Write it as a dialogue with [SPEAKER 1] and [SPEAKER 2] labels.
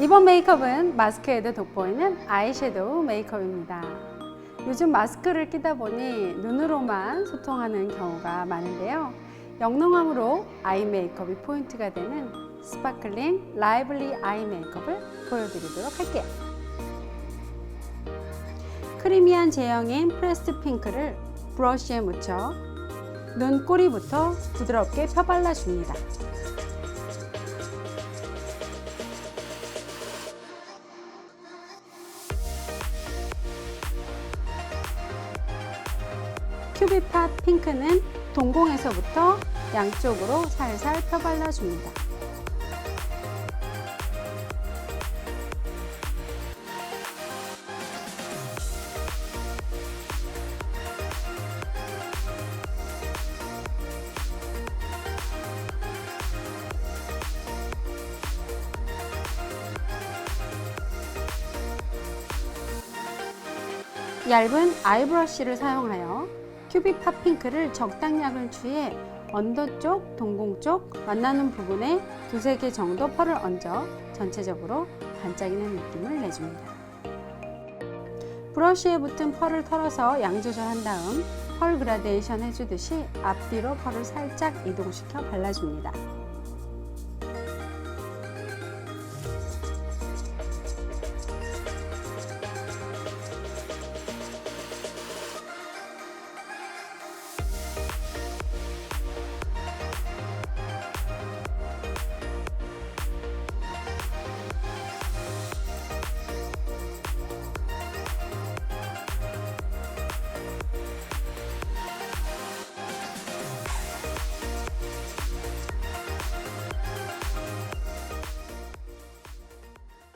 [SPEAKER 1] 이번 메이크업은 마스크에도 돋보이는 아이섀도우 메이크업입니다. 요즘 마스크를 끼다 보니 눈으로만 소통하는 경우가 많은데요. 영롱함으로 아이 메이크업이 포인트가 되는 스파클링 라이블리 아이 메이크업을 보여드리도록 할게요. 크리미한 제형인 프레스드 핑크를 브러쉬에 묻혀 눈 꼬리부터 부드럽게 펴발라줍니다. 큐비팝 핑크는 동공에서부터 양쪽으로 살살 펴발라줍니다. 얇은 아이브러쉬를 사용하여 큐비팝 핑크를 적당량을 취해 언더 쪽, 동공 쪽 만나는 부분에 두세 개 정도 펄을 얹어 전체적으로 반짝이는 느낌을 내줍니다. 브러쉬에 붙은 펄을 털어서 양 조절한 다음 펄 그라데이션 해주듯이 앞뒤로 펄을 살짝 이동시켜 발라줍니다.